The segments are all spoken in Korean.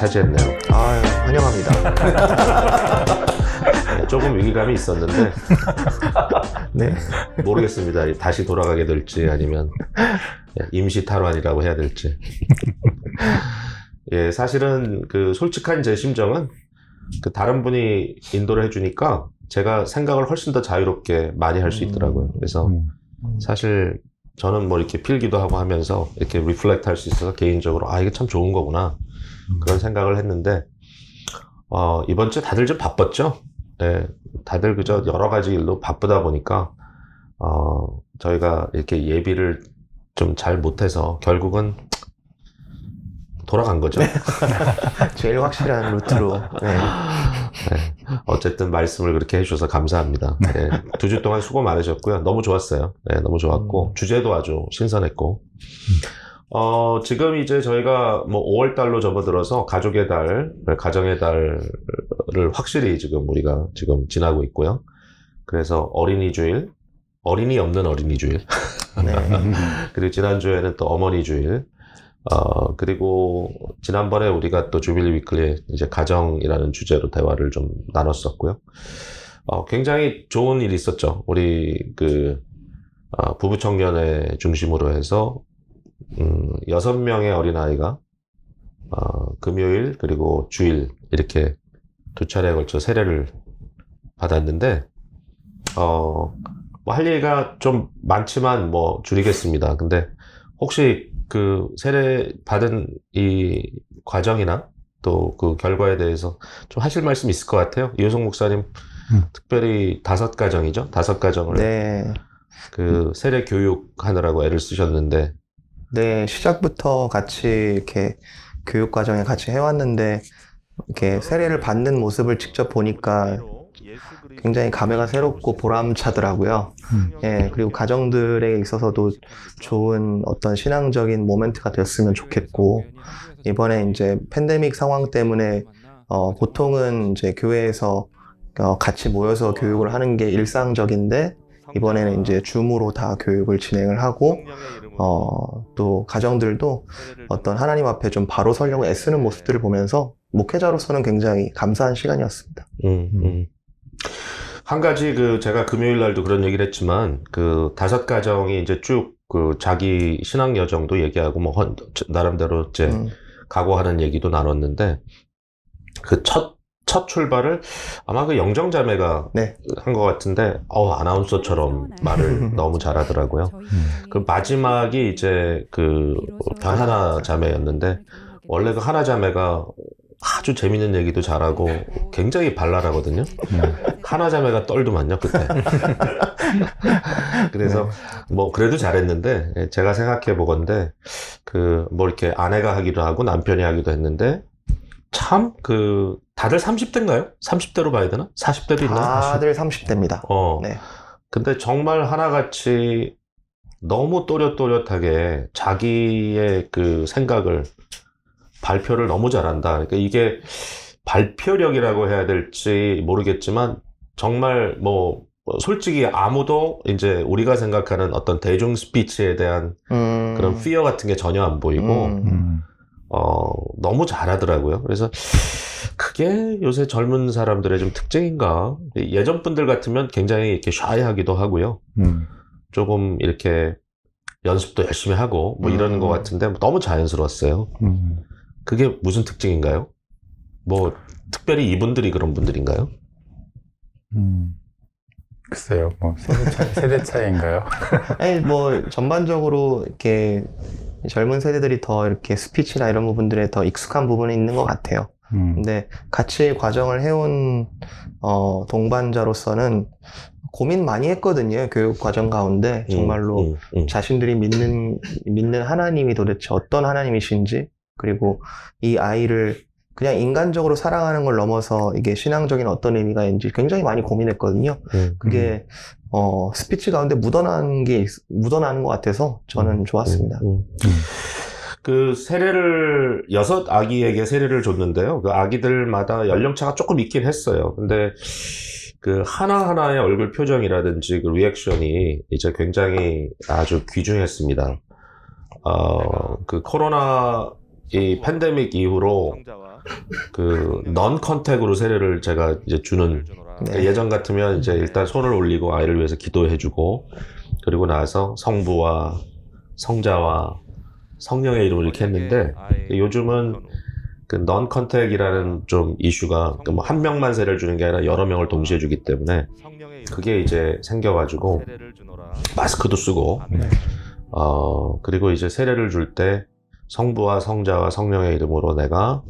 차지했네요. 아유, 환영합니다. 네, 조금 위기감이 있었는데 네. 모르겠습니다. 다시 돌아가게 될지 아니면 임시 탈환이라고 해야 될지. 예, 사실은 그 솔직한 제 심정은 그 다른 분이 인도를 해주니까 제가 생각을 훨씬 더 자유롭게 많이 할 수 있더라고요. 그래서 사실 저는 뭐 이렇게 필기도 하고 하면서 이렇게 리플렉트 할 수 있어서 개인적으로 이게 참 좋은 거구나 그런 생각을 했는데 이번 주에 다들 좀 바빴죠. 네, 다들 그저 여러 가지 일로 바쁘다 보니까 저희가 이렇게 예비를 좀 잘 못해서 결국은 돌아간 거죠. 제일 확실한 루트로. 네. 네, 어쨌든 말씀을 그렇게 해주셔서 감사합니다. 네, 2주 동안 수고 많으셨고요. 너무 좋았어요. 네, 너무 좋았고 주제도 아주 신선했고 지금 이제 저희가 뭐 5월 달로 접어들어서 가족의 달, 가정의 달을 확실히 지금 우리가 지금 지나고 있고요. 그래서 어린이 주일, 어린이 없는 어린이 주일. 네. 그리고 지난주에는 또 어머니 주일. 그리고 지난번에 우리가 또 주빌리 위클리에 이제 가정이라는 주제로 대화를 좀 나눴었고요. 굉장히 좋은 일이 있었죠. 우리 부부 청년회 중심으로 해서 6명의 어린아이가 금요일 그리고 주일 이렇게 2차례에 걸쳐 세례를 받았는데 뭐 할 얘기가 좀 많지만 뭐 줄이겠습니다. 근데 혹시 그 세례 받은 이 과정이나 또 그 결과에 대해서 좀 하실 말씀 있을 것 같아요. 이효성 목사님 특별히 5가정이죠. 5가정을 네. 그 세례 교육하느라고 애를 쓰셨는데 네. 시작부터 같이 이렇게 교육 과정에 같이 해왔는데 이렇게 세례를 받는 모습을 직접 보니까 굉장히 감회가 새롭고 보람차더라고요. 예, 그리고 가정들에 있어서도 좋은 어떤 신앙적인 모멘트가 됐으면 좋겠고, 이번에 이제 팬데믹 상황 때문에, 보통은 이제 교회에서 같이 모여서 교육을 하는 게 일상적인데, 이번에는 이제 줌으로 다 교육을 진행을 하고, 또 가정들도 어떤 하나님 앞에 좀 바로 서려고 애쓰는 모습들을 보면서 목회자로서는 굉장히 감사한 시간이었습니다. 한 가지 제가 금요일 날도 그런 얘기를 했지만 5가정이 이제 쭉 자기 신앙 여정도 얘기하고 뭐 나름대로 이제 각오하는 얘기도 나눴는데 첫 출발을 아마 영정자매가 네. 한 것 같은데 아나운서처럼 말을 너무 잘하더라고요. 그 마지막이 이제 변하나 자매였는데 원래 하나 자매가 아주 재밌는 얘기도 잘하고 굉장히 발랄하거든요. 하나 자매가 떨더만요 그때. 그래서 뭐 그래도 잘했는데 제가 생각해 보건데 뭐 이렇게 아내가 하기도 하고 남편이 하기도 했는데 참 다들 30대인가요? 30대로 봐야 되나? 40대도 있나요? 다들 30대입니다. 네. 근데 정말 하나같이 너무 또렷또렷하게 자기의 생각을 발표를 너무 잘한다. 그러니까 이게 발표력이라고 해야 될지 모르겠지만 정말 뭐 솔직히 아무도 이제 우리가 생각하는 어떤 대중 스피치에 대한 그런 피어 같은 게 전혀 안 보이고 너무 잘하더라고요. 그래서 그게 요새 젊은 사람들의 좀 특징인가. 예전 분들 같으면 굉장히 이렇게 샤이하기도 하고요. 조금 이렇게 연습도 열심히 하고 뭐 이러는 것 같은데 너무 자연스러웠어요. 그게 무슨 특징인가요? 뭐 특별히 이분들이 그런 분들인가요? 글쎄요, 뭐 세대 차이인가요? 아니, 뭐 전반적으로 이렇게 젊은 세대들이 더 이렇게 스피치나 이런 부분들에 더 익숙한 부분이 있는 것 같아요. 근데 같이 과정을 해온 동반자로서는 고민 많이 했거든요. 교육 과정 가운데 정말로 자신들이 믿는 하나님이 도대체 어떤 하나님이신지, 그리고 이 아이를 그냥 인간적으로 사랑하는 걸 넘어서 이게 신앙적인 어떤 의미가 있는지 굉장히 많이 고민했거든요. 그게 스피치 가운데 묻어나는 것 같아서 저는 좋았습니다. 세례를 6 아기에게 세례를 줬는데요. 그 아기들마다 연령차가 조금 있긴 했어요. 근데 하나하나의 얼굴 표정이라든지 리액션이 이제 굉장히 아주 귀중했습니다. 코로나 이 팬데믹 이후로 그 넌 컨택으로 세례를 제가 이제 주는 네. 예전 같으면 이제 일단 손을 올리고 아이를 위해서 기도해주고 그리고 나서 성부와 성자와 성령의 이름을 이렇게 했는데 요즘은 그 넌 컨택이라는 좀 이슈가 그 뭐 한 명만 세례를 주는 게 아니라 여러 명을 동시에 주기 때문에 그게 이제 생겨가지고 마스크도 쓰고 네. 그리고 이제 세례를 줄 때 성부와 성자와 성령의 이름으로 내가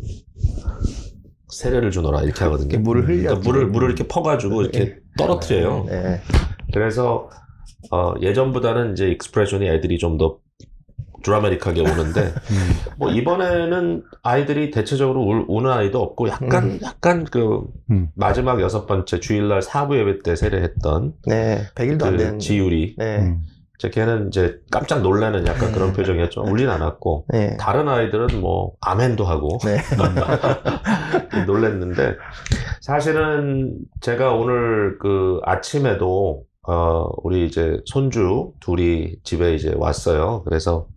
세례를 주노라 이렇게 하거든요. 물을 흘려. 그러니까 물을 이렇게 퍼가지고 이렇게 떨어뜨려요. 네. 그래서 예전보다는 이제 익스프레션이 애들이 좀 더 드라마틱하게 오는데 뭐 이번에는 아이들이 대체적으로 우는 아이도 없고 약간 그 마지막 6번째 주일날 사부 예배 때 세례했던 네. 100일도 안 그 된. 지율이 네. 이제 걔는 이제 깜짝 놀라는 약간 그런 표정이었죠. 울진 않았고 네. 다른 아이들은 뭐 아멘도 하고 네. 놀랬는데 사실은 제가 오늘 그 아침에도 우리 이제 손주 둘이 집에 이제 왔어요. 그래서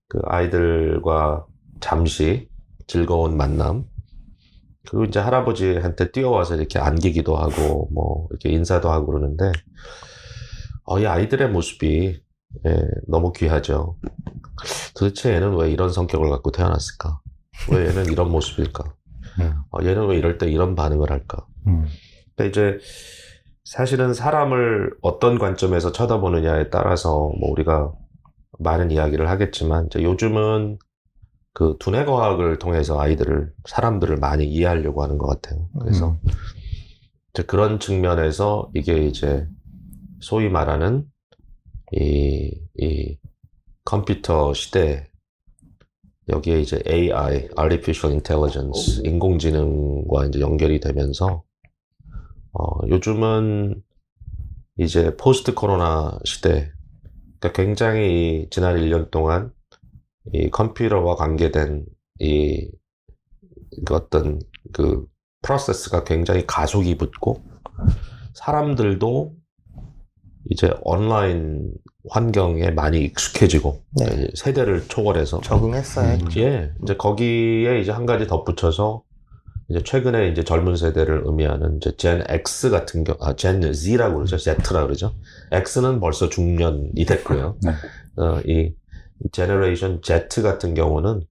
그 아이들과 잠시 즐거운 만남 그리고 이제 할아버지한테 뛰어와서 이렇게 안기기도 하고 뭐 이렇게 인사도 하고 그러는데 이 아이들의 모습이 너무 귀하죠. 도대체 얘는 왜 이런 성격을 갖고 태어났을까? 왜 얘는 이런 모습일까? 얘는 왜 이럴 때 이런 반응을 할까? 근데 이제 사실은 사람을 어떤 관점에서 쳐다보느냐에 따라서 뭐 우리가 많은 이야기를 하겠지만 이제 요즘은 그 두뇌 과학을 통해서 사람들을 많이 이해하려고 하는 것 같아요. 그래서 이제 그런 측면에서 이게 이제 소위 말하는 이 컴퓨터 시대 여기에 이제 AI, Artificial Intelligence, 인공지능과 이제 연결이 되면서 요즘은 이제 포스트 코로나 시대, 그러니까 굉장히 지난 1년 동안 이 컴퓨터와 관계된 그 어떤 그 프로세스가 굉장히 가속이 붙고 사람들도 이제 온라인 환경에 많이 익숙해지고 네. 세대를 초월해서 적응했어요. 이제 거기에 이제 한 가지 덧붙여서 이제 최근에 이제 젊은 세대를 의미하는 이제 Gen X 같은 Gen Z라고 그러죠. Z라 그러죠. X는 벌써 중년이 됐고요. 네. 이 제너레이션 Z 같은 경우는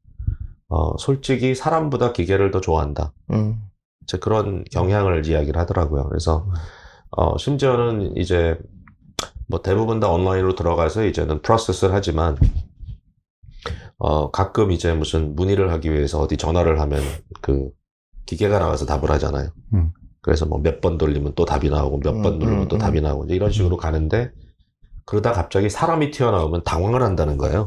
솔직히 사람보다 기계를 더 좋아한다. 이제 그런 경향을 이야기를 하더라고요. 그래서 심지어는 이제 뭐 대부분 다 온라인으로 들어가서 이제는 프로세스를 하지만 가끔 이제 무슨 문의를 하기 위해서 어디 전화를 하면 그 기계가 나와서 답을 하잖아요. 그래서 뭐 몇 번 돌리면 또 답이 나오고 몇 번 누르면 또 답이 나오고 이제 이런 식으로 가는데 그러다 갑자기 사람이 튀어나오면 당황을 한다는 거예요.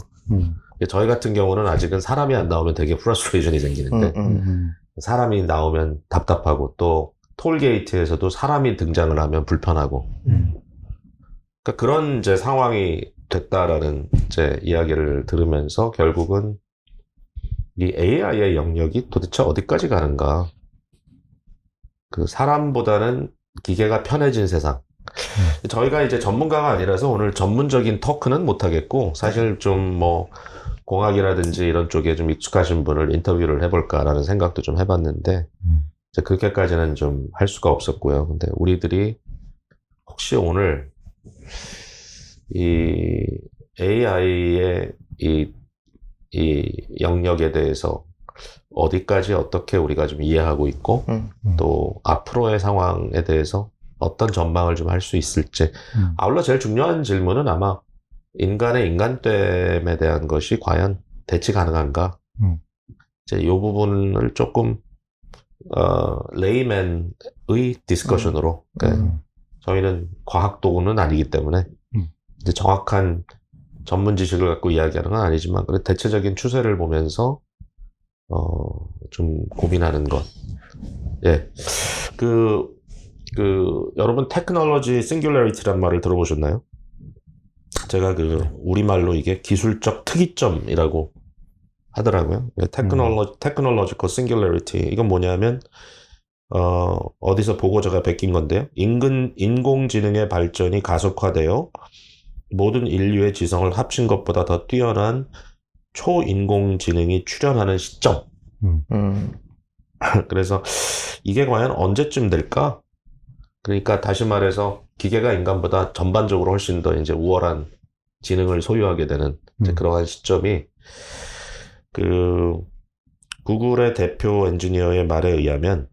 저희 같은 경우는 아직은 사람이 안 나오면 되게 프러스트레이션이 생기는데 사람이 나오면 답답하고 또 톨게이트에서도 사람이 등장을 하면 불편하고 그러니까 그런 이제 상황이 됐다라는 이제 이야기를 들으면서 결국은 이 AI의 영역이 도대체 어디까지 가는가? 그 사람보다는 기계가 편해진 세상. 저희가 이제 전문가가 아니라서 오늘 전문적인 토크는 못 하겠고 사실 좀 뭐 공학이라든지 이런 쪽에 좀 익숙하신 분을 인터뷰를 해볼까라는 생각도 좀 해봤는데 이제 그렇게까지는 좀 할 수가 없었고요. 근데 우리들이 혹시 오늘 이 AI의 이 영역에 대해서 어디까지 어떻게 우리가 좀 이해하고 있고 또 앞으로의 상황에 대해서 어떤 전망을 좀 할 수 있을지 아울러 제일 중요한 질문은 아마 인간의 인간됨에 대한 것이 과연 대치 가능한가 이제 이 부분을 조금 레이맨의 디스커션으로 그러니까 저희는 과학 도구는 아니기 때문에 이제 정확한 전문 지식을 갖고 이야기하는 건 아니지만 그래 대체적인 추세를 보면서 좀 고민하는 것. 예. 여러분 테크놀로지 싱귤러리티란 말을 들어보셨나요? 제가 우리말로 이게 기술적 특이점이라고 하더라고요. 테크놀로지컬 싱귤러리티. 이건 뭐냐면 어디서 보고 제가 베낀 건데요. 인공지능의 발전이 가속화되어 모든 인류의 지성을 합친 것보다 더 뛰어난 초인공지능이 출현하는 시점. 그래서 이게 과연 언제쯤 될까? 그러니까 다시 말해서 기계가 인간보다 전반적으로 훨씬 더 이제 우월한 지능을 소유하게 되는 이제 그러한 시점이 그 구글의 대표 엔지니어의 말에 의하면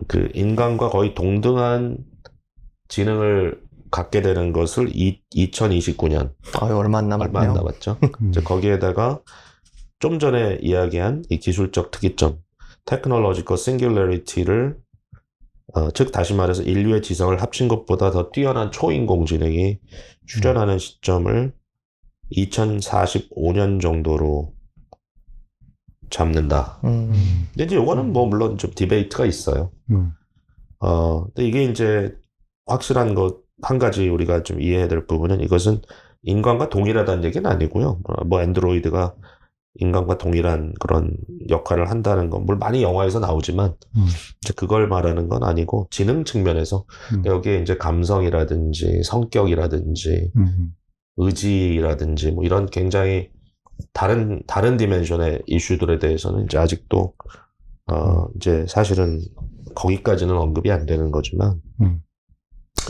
그 인간과 거의 동등한 지능을 갖게 되는 것을 2029년 얼마 안 얼마 안 남았네요. 남았죠. 이제 거기에다가 좀 전에 이야기한 이 기술적 특이점, 테크놀로지컬 싱귤러리티를 즉 다시 말해서 인류의 지성을 합친 것보다 더 뛰어난 초인공지능이 출현하는 시점을 2045년 정도로 잡는다. 근데 이제 요거는 뭐 물론 좀 디베이트가 있어요. 근데 이게 이제 확실한 것 한 가지 우리가 좀 이해해야 될 부분은 이것은 인간과 동일하다는 얘기는 아니고요. 뭐 앤드로이드가 인간과 동일한 그런 역할을 한다는 건, 물 많이 영화에서 나오지만, 이제 그걸 말하는 건 아니고, 지능 측면에서, 여기에 이제 감성이라든지, 성격이라든지, 의지라든지, 뭐 이런 굉장히 다른 디멘션의 이슈들에 대해서는 이제 아직도, 이제 사실은 거기까지는 언급이 안 되는 거지만,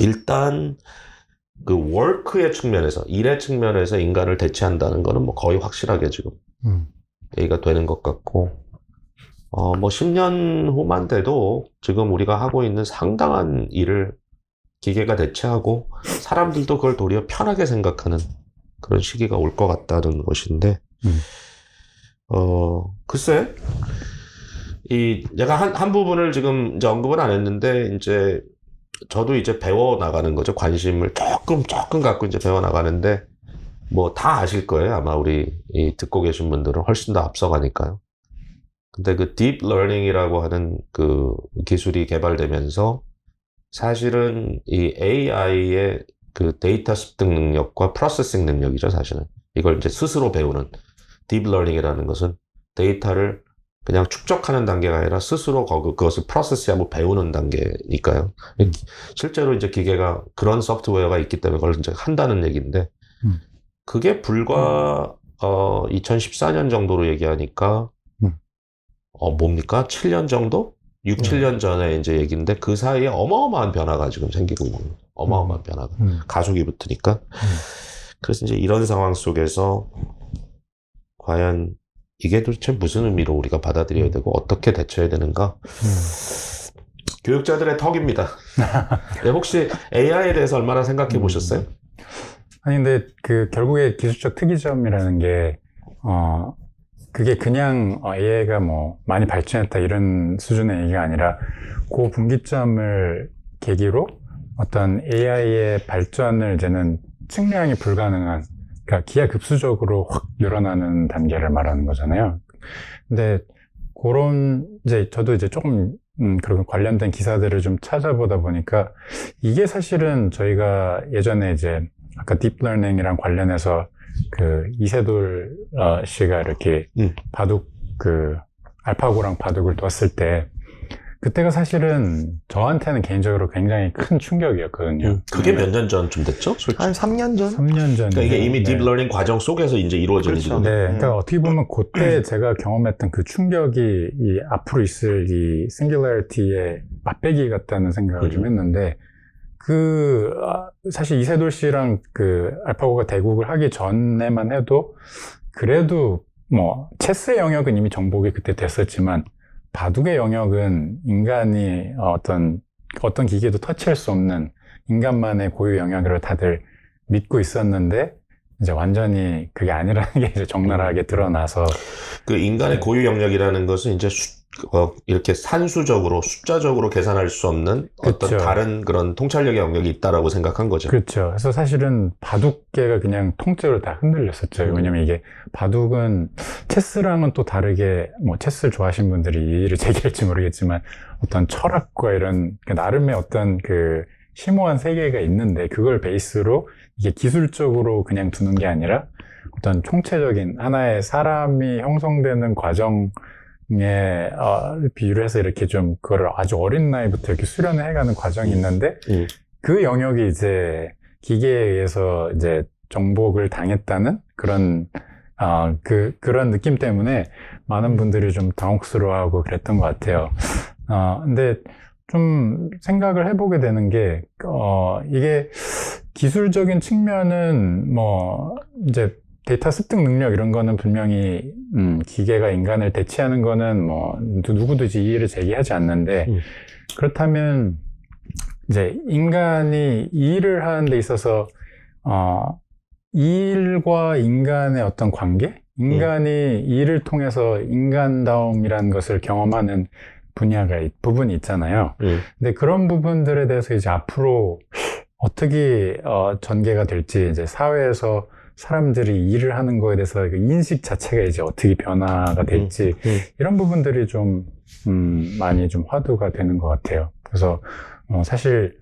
일단, 그 워크의 측면에서, 일의 측면에서 인간을 대체한다는 거는 뭐 거의 확실하게 지금 얘기가 되는 것 같고, 뭐 10년 후만 돼도 지금 우리가 하고 있는 상당한 일을 기계가 대체하고 사람들도 그걸 도리어 편하게 생각하는 그런 시기가 올 것 같다는 것인데, 글쎄, 내가 한 부분을 지금 이제 언급은 안 했는데, 이제 저도 이제 배워 나가는 거죠. 관심을 조금 갖고 이제 배워 나가는데, 뭐 다 아실 거예요. 아마 우리 듣고 계신 분들은 훨씬 더 앞서가니까요. 근데 그 딥러닝이라고 하는 그 기술이 개발되면서 사실은 이 AI의 그 데이터 습득 능력과 프로세싱 능력이죠, 사실은. 이걸 이제 스스로 배우는 딥러닝이라는 것은 데이터를 그냥 축적하는 단계가 아니라 스스로 그것을 프로세스하고 배우는 단계니까요. 실제로 이제 기계가 그런 소프트웨어가 있기 때문에 그걸 이제 한다는 얘기인데, 그게 불과 2014년 정도로 얘기하니까 뭡니까? 7년 정도? 6, 7년 전에 이제 얘기인데 그 사이에 어마어마한 변화가 지금 생기고 있는 거예요. 어마어마한 변화가. 가속이 붙으니까. 그래서 이제 이런 상황 속에서 과연 이게 도대체 무슨 의미로 우리가 받아들여야 되고 어떻게 대처해야 되는가? 교육자들의 턱입니다. 네, 혹시 AI에 대해서 얼마나 생각해 보셨어요? 아니, 근데 결국에 기술적 특이점이라는 게, 그게 그냥 AI가 뭐 많이 발전했다 이런 수준의 얘기가 아니라 그 분기점을 계기로 어떤 AI의 발전을 이제는 측량이 불가능한, 그러니까 기하급수적으로 확 늘어나는 단계를 말하는 거잖아요. 근데 이제 저도 이제 조금 그런 관련된 기사들을 좀 찾아보다 보니까 이게 사실은 저희가 예전에 이제 아까 딥러닝이랑 관련해서 그 이세돌 씨가 이렇게 바둑 알파고랑 바둑을 뒀을 때 그때가 사실은 저한테는 개인적으로 굉장히 큰 충격이었거든요. 그게 몇 년 전쯤 됐죠? 솔직히. 한 3년 전? 3년 전. 그러니까 이게 이미 딥러닝 과정 속에서 이제 이루어지는 그렇죠. 거죠. 네, 그러니까 어떻게 보면 그때 제가 경험했던 그 충격이 이 앞으로 있을 이 싱귤러리티의 맛배기 같다는 생각을 좀 했는데, 사실 이세돌 씨랑 알파고가 대국을 하기 전에만 해도 그래도 뭐 체스의 영역은 이미 정복이 그때 됐었지만 바둑의 영역은 인간이 어떤 기계도 터치할 수 없는 인간만의 고유 영역으로 다들 믿고 있었는데 이제 완전히 그게 아니라는 게 이제 적나라하게 드러나서 그 인간의 고유 영역이라는 것은 이제 이렇게 산수적으로 숫자적으로 계산할 수 없는 어떤 그쵸. 다른 그런 통찰력의 영역이 있다라고 생각한 거죠. 그렇죠. 그래서 사실은 바둑계가 그냥 통째로 다 흔들렸었죠. 왜냐면 이게 바둑은 체스랑은 또 다르게 뭐 체스를 좋아하시는 분들이 이의를 제기할지 모르겠지만 어떤 철학과 이런 나름의 어떤 심오한 세계가 있는데 그걸 베이스로 이게 기술적으로 그냥 두는 게 아니라 어떤 총체적인 하나의 사람이 형성되는 과정에 비유를 해서 이렇게 좀 그거를 아주 어린 나이부터 이렇게 수련을 해가는 과정이 있는데 그 영역이 이제 기계에 의해서 이제 정복을 당했다는 그런 그런 느낌 때문에 많은 분들이 좀 당혹스러워하고 그랬던 것 같아요. 근데 좀 생각을 해보게 되는 게, 이게 기술적인 측면은 뭐, 이제 데이터 습득 능력 이런 거는 분명히, 기계가 인간을 대체하는 거는 뭐, 누구도 이제 이의를 제기하지 않는데, 그렇다면, 이제 인간이 이 일을 하는 데 있어서, 이 일과 인간의 어떤 관계? 인간이 이 일을 통해서 인간다움이라는 것을 경험하는 부분이 있잖아요. 근데 그런 부분들에 대해서 이제 앞으로 어떻게 전개가 될지, 이제 사회에서 사람들이 일을 하는 거에 대해서 그 인식 자체가 이제 어떻게 변화가 될지, 이런 부분들이 좀 많이 좀 화두가 되는 것 같아요. 그래서 사실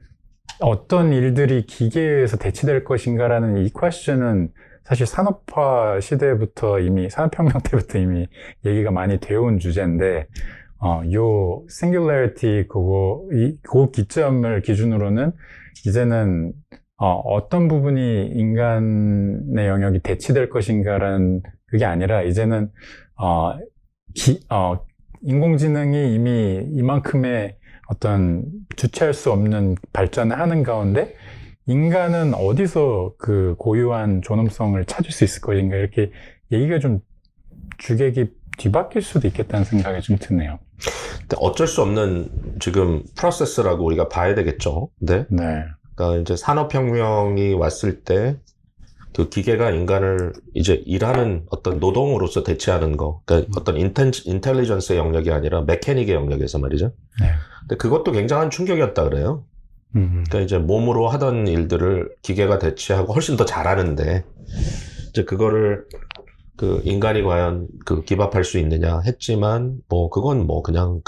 어떤 일들이 기계에 의해서 대체될 것인가라는 이 퀘스천은 사실 산업화 시대부터 이미, 산업혁명 때부터 이미 얘기가 많이 되어온 주제인데, 요 singularity 그 기점을 기준으로는 이제는 어떤 부분이 인간의 영역이 대치될 것인가라는 그게 아니라, 이제는 인공지능이 이미 이만큼의 어떤 주체할 수 없는 발전을 하는 가운데 인간은 어디서 그 고유한 존엄성을 찾을 수 있을 것인가, 이렇게 얘기가 좀 주객이 뒤바뀔 수도 있겠다는 생각이 좀 드네요. 근데 어쩔 수 없는 지금 프로세스라고 우리가 봐야 되겠죠. 네. 그러니까 이제 산업혁명이 왔을 때 그 기계가 인간을 이제 일하는 어떤 노동으로서 대체하는 거, 그러니까 어떤 인텔리전스의 영역이 아니라 메커닉의 영역에서 말이죠. 네. 근데 그것도 굉장한 충격이었다 그래요. 그러니까 이제 몸으로 하던 일들을 기계가 대체하고 훨씬 더 잘하는데, 이제 그거를 그 인간이 과연 그 기밥할 수 있느냐 했지만, 뭐 그건 뭐 그냥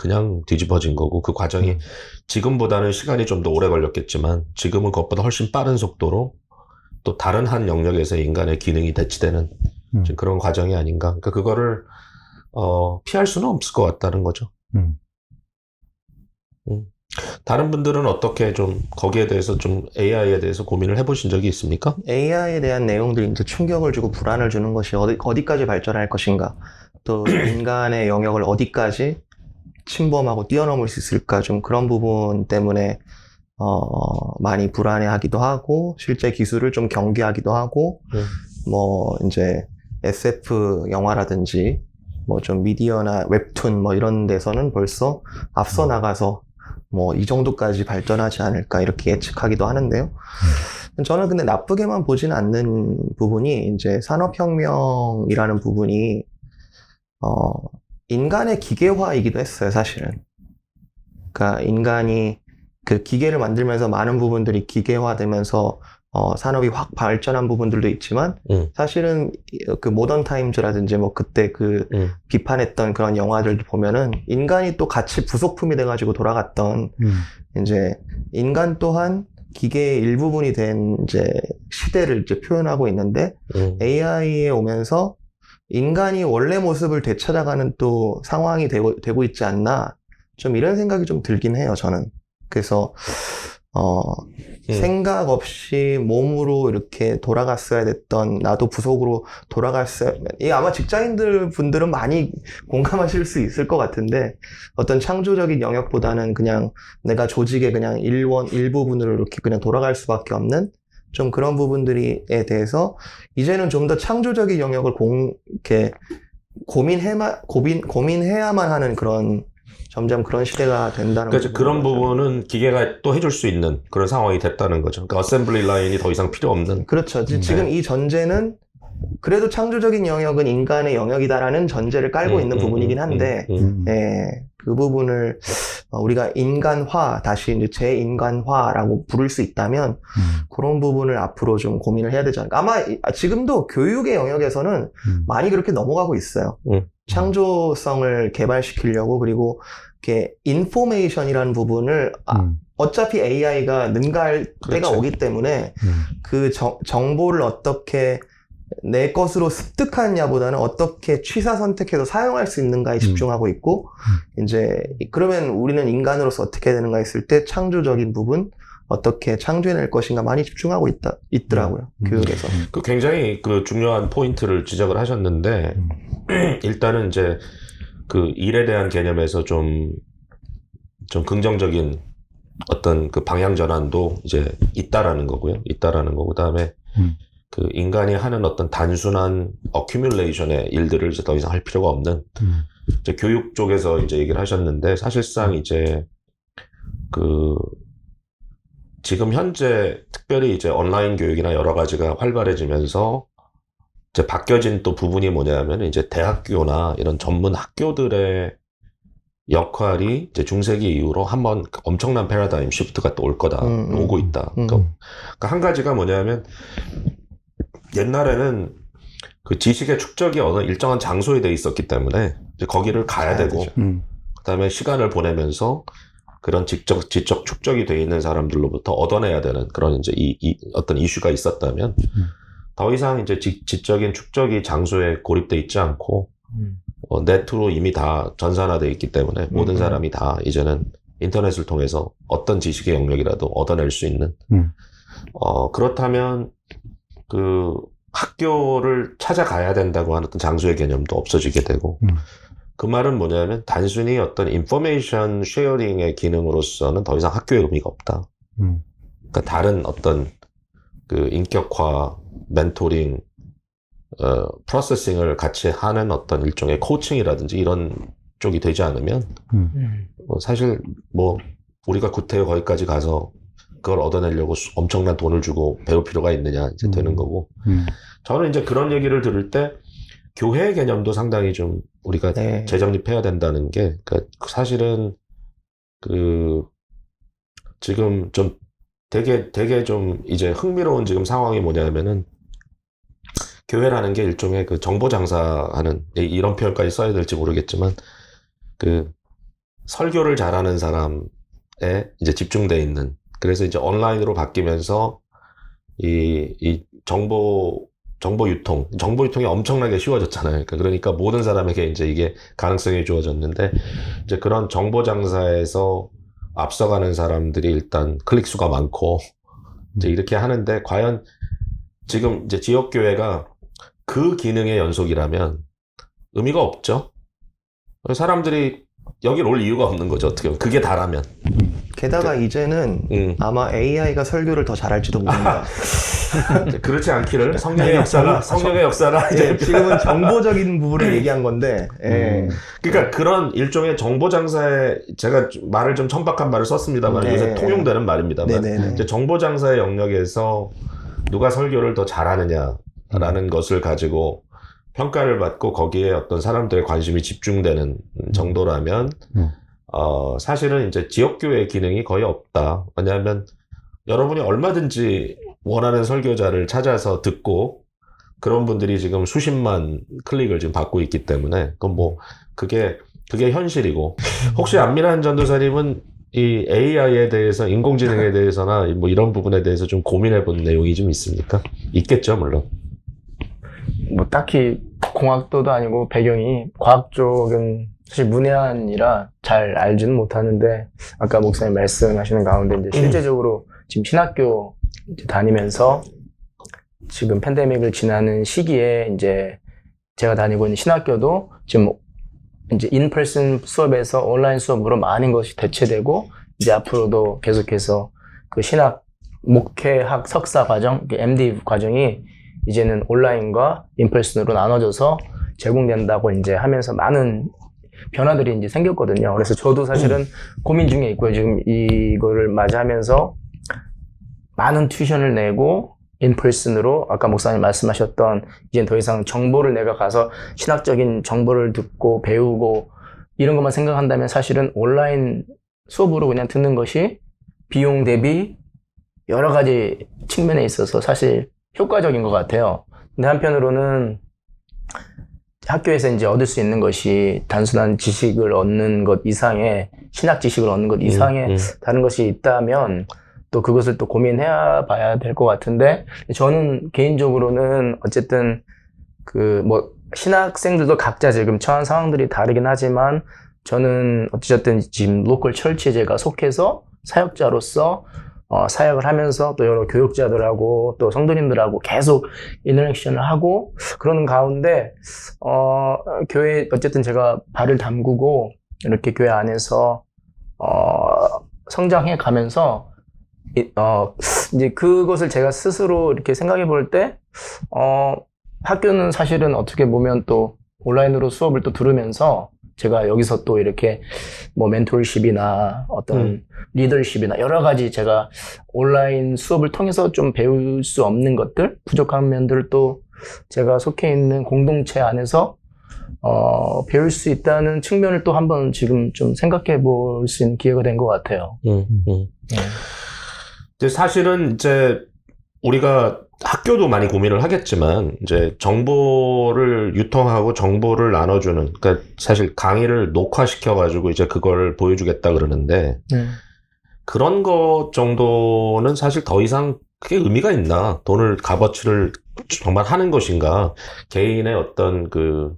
뒤집어진 거고, 그 과정이 지금보다는 시간이 좀 더 오래 걸렸겠지만 지금은 그것보다 훨씬 빠른 속도로 또 다른 한 영역에서 인간의 기능이 대치되는 그런 과정이 아닌가. 그러니까 그거를 피할 수는 없을 것 같다는 거죠. 다른 분들은 어떻게 좀 거기에 대해서 좀 AI에 대해서 고민을 해보신 적이 있습니까? AI에 대한 내용들이 이제 충격을 주고 불안을 주는 것이 어디까지 발전할 것인가, 또 인간의 영역을 어디까지 침범하고 뛰어넘을 수 있을까, 좀 그런 부분 때문에 많이 불안해하기도 하고, 실제 기술을 좀 경계하기도 하고, 뭐 이제 SF 영화라든지 뭐 좀 미디어나 웹툰 뭐 이런 데서는 벌써 앞서 나가서 뭐 이 정도까지 발전하지 않을까, 이렇게 예측하기도 하는데요. 저는 근데 나쁘게만 보지는 않는 부분이, 이제 산업혁명이라는 부분이 인간의 기계화이기도 했어요, 사실은. 그러니까 인간이 그 기계를 만들면서 많은 부분들이 기계화되면서 산업이 확 발전한 부분들도 있지만, 사실은 그 모던 타임즈라든지 뭐 그때 그 비판했던 그런 영화들도 보면은 인간이 또 같이 부속품이 돼가지고 돌아갔던, 이제 인간 또한 기계의 일부분이 된 이제 시대를 이제 표현하고 있는데, AI에 오면서 인간이 원래 모습을 되찾아가는 또 상황이 되고 있지 않나, 좀 이런 생각이 좀 들긴 해요, 저는. 그래서 생각 없이 몸으로 이렇게 돌아갔어야 됐던, 나도 부속으로 이게 아마 직장인들 분들은 많이 공감하실 수 있을 것 같은데, 어떤 창조적인 영역보다는 그냥 내가 조직의 그냥 일부분으로 이렇게 그냥 돌아갈 수밖에 없는 좀 그런 부분들에 대해서 이제는 좀 더 창조적인 영역을 이렇게 고민해야만 하는 그런, 점점 그런 시대가 된다는 거죠. 그러니까 그런 부분은 기계가 또 해줄 수 있는 그런 상황이 됐다는 거죠. 그러니까 어셈블리 라인이 더 이상 필요 없는. 그렇죠. 지금 이 전제는 그래도 창조적인 영역은 인간의 영역이다라는 전제를 깔고 있는 부분이긴 한데, 그 부분을 우리가 인간화, 다시 이제 재인간화라고 부를 수 있다면 그런 부분을 앞으로 좀 고민을 해야 되지 않을까. 아마 지금도 교육의 영역에서는 많이 그렇게 넘어가고 있어요. 창조성을 개발시키려고, 그리고 이렇게 인포메이션이라는 부분을 어차피 AI가 능가할 때가 오기 때문에 그 정보를 어떻게 내 것으로 습득하느냐보다는 어떻게 취사 선택해서 사용할 수 있는가에 집중하고 있고, 이제 그러면 우리는 인간으로서 어떻게 해야 되는가 했을 때 창조적인 부분, 어떻게 창조해낼 것인가 많이 집중하고 있더라고요. 교육에서. 그 굉장히 그 중요한 포인트를 지적을 하셨는데, 일단은 이제 그 일에 대한 개념에서 좀 긍정적인 어떤 그 방향 전환도 이제 있다라는 거고요. 있다라는 거고, 그다음에 그 인간이 하는 어떤 단순한 어큐뮬레이션의 일들을 이제 더 이상 할 필요가 없는 이제 교육 쪽에서 이제 얘기를 하셨는데, 사실상 이제 그 지금 현재 특별히 이제 온라인 교육이나 여러 가지가 활발해지면서 이제 바뀌어진 또 부분이 뭐냐면 이제 대학교나 이런 전문 학교들의 역할이 이제 중세기 이후로 한번 엄청난 패러다임 시프트가 또 올 거다, 오고 있다. 그러니까 한 가지가 뭐냐면 옛날에는 그 지식의 축적이 어느 일정한 장소에 돼 있었기 때문에 이제 거기를 가야 되고, 그다음에 시간을 보내면서 그런 지적 축적이 돼 있는 사람들로부터 얻어내야 되는 그런 이제 어떤 이슈가 있었다면 더 이상 이제 지적인 축적이 장소에 고립돼 있지 않고 네트로 이미 다 전산화돼 있기 때문에 모든 사람이 다 이제는 인터넷을 통해서 어떤 지식의 영역이라도 얻어낼 수 있는 그렇다면 그 학교를 찾아가야 된다고 하는 어떤 장소의 개념도 없어지게 되고 그 말은 뭐냐면 단순히 어떤 인포메이션 쉐어링의 기능으로서는 더 이상 학교의 의미가 없다. 그러니까 다른 어떤 그 인격화, 멘토링, 프로세싱을 같이 하는 어떤 일종의 코칭이라든지 이런 쪽이 되지 않으면 사실 뭐 우리가 구태여 거기까지 가서 그걸 얻어내려고 엄청난 돈을 주고 배울 필요가 있느냐 이제 되는 거고 저는 이제 그런 얘기를 들을 때 교회의 개념도 상당히 좀 우리가 재정립해야 된다는 게, 그러니까 사실은 그 지금 좀 되게 좀 이제 흥미로운 지금 상황이 뭐냐면은 교회라는 게 일종의 그 정보 장사하는, 이런 표현까지 써야 될지 모르겠지만 그 설교를 잘하는 사람에 이제 집중돼 있는, 그래서 이제 온라인으로 바뀌면서 이 정보 유통이 엄청나게 쉬워졌잖아요. 그러니까 모든 사람에게 이제 이게 가능성이 주어졌는데, 이제 그런 정보 장사에서 앞서가는 사람들이 일단 클릭 수가 많고, 이제 이렇게 하는데, 과연 지금 이제 지역교회가 그 기능의 연속이라면 의미가 없죠. 사람들이 여길 올 이유가 없는 거죠. 어떻게 보면. 그게 다라면. 게다가 이제는 아마 AI가 설교를 더 잘할지도 모릅니다. 그렇지 않기를 성령의 역사가 이제 지금은 정보적인 부분을 얘기한 건데, 그러니까 그런 일종의 정보 장사에, 제가 말을 좀 천박한 말을 썼습니다만 요새 통용되는 말입니다만, 이제 정보 장사의 영역에서 누가 설교를 더 잘하느냐라는 것을 가지고 평가를 받고 거기에 어떤 사람들의 관심이 집중되는 정도라면 사실은 이제 지역교회의 기능이 거의 없다. 왜냐하면 여러분이 얼마든지 원하는 설교자를 찾아서 듣고 그런 분들이 지금 수십만 클릭을 지금 받고 있기 때문에 그건 뭐 그게 현실이고, 혹시 안민환 전도사님은 이 AI에 대해서, 인공지능에 대해서나 뭐 이런 부분에 대해서 좀 고민해 본 내용이 좀 있습니까? 있겠죠, 물론. 뭐 딱히 공학도도 아니고 배경이 과학 쪽은 사실 문외한이라 잘 알지는 못하는데, 아까 목사님 말씀하시는 가운데 이제 실제적으로 지금 신학교 이제 다니면서 지금 팬데믹을 지나는 시기에 이제 제가 다니고 있는 신학교도 지금 이제 인퍼슨 수업에서 온라인 수업으로 많은 것이 대체되고, 이제 앞으로도 계속해서 그 신학 목회학 석사 과정, MD 과정이 이제는 온라인과 인퍼슨으로 나눠져서 제공된다고 이제 하면서 많은 변화들이 이제 생겼거든요. 그래서 저도 사실은 고민 중에 있고요. 지금 이거를 맞이하면서 많은 튜션을 내고 인퍼슨으로 아까 목사님 말씀하셨던 이제 더 이상 정보를 내가 가서 신학적인 정보를 듣고 배우고 이런 것만 생각한다면 사실은 온라인 수업으로 그냥 듣는 것이 비용 대비 여러 가지 측면에 있어서 사실 효과적인 것 같아요. 근데 한편으로는 학교에서 이제 얻을 수 있는 것이 단순한 지식을 얻는 것 이상의, 신학 지식을 얻는 것 이상의 다른 것이 있다면 또 그것을 또 고민해야 봐야 될 것 같은데, 저는 개인적으로는 어쨌든 그 뭐 신학생들도 각자 지금 처한 상황들이 다르긴 하지만 저는 어쨌든 지금 로컬 철치에 제가 속해서 사역자로서 사역을 하면서 또 여러 교육자들하고 또 성도님들하고 계속 인터랙션을 하고 그러는 가운데 교회 어쨌든 제가 발을 담그고 이렇게 교회 안에서 성장해 가면서 이제 그것을 제가 스스로 이렇게 생각해 볼 때 학교는 사실은 어떻게 보면 또 온라인으로 수업을 또 들으면서 제가 여기서 또 이렇게 뭐 멘토십이나 어떤 리더십이나 여러 가지 제가 온라인 수업을 통해서 좀 배울 수 없는 것들, 부족한 면들을 또 제가 속해 있는 공동체 안에서 배울 수 있다는 측면을 또 한번 지금 좀 생각해 볼 수 있는 기회가 된 것 같아요. 이제 사실은 이제 우리가 학교도 많이 고민을 하겠지만 이제 정보를 유통하고 정보를 나눠주는, 그러니까 사실 강의를 녹화시켜 가지고 이제 그걸 보여주겠다 그러는데 그런 것 정도는 사실 더 이상 크게 의미가 있나? 돈을 값어치를 정말 하는 것인가? 개인의 어떤 그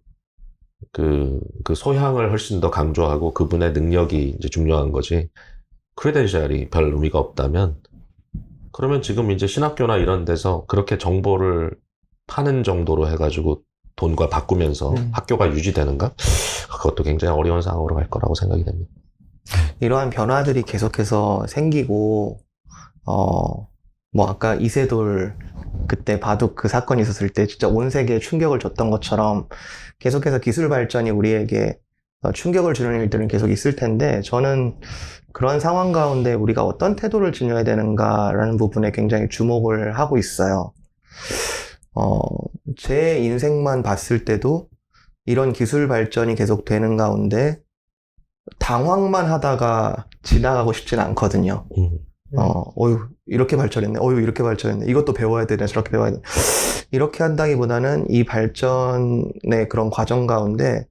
소양을 훨씬 더 강조하고 그분의 능력이 이제 중요한 거지. 크레덴셜이 별 의미가 없다면, 그러면 지금 이제 신학교나 이런 데서 그렇게 정보를 파는 정도로 해가지고 돈과 바꾸면서 학교가 유지되는가? 그것도 굉장히 어려운 상황으로 갈 거라고 생각이 됩니다. 이러한 변화들이 계속해서 생기고, 뭐 아까 이세돌 그때 바둑 그 사건이 있었을 때 진짜 온 세계에 충격을 줬던 것처럼 계속해서 기술 발전이 우리에게 충격을 주는 일들은 계속 있을 텐데, 저는 그런 상황 가운데 우리가 어떤 태도를 지녀야 되는가라는 부분에 굉장히 주목을 하고 있어요. 제 인생만 봤을 때도 이런 기술 발전이 계속 되는 가운데 당황만 하다가 지나가고 싶진 않거든요. 어휴, 이렇게 발전했네. 어휴, 이렇게 발전했네. 이것도 배워야 되네. 저렇게 배워야 되네. 이렇게 한다기보다는 이 발전의 그런 과정 가운데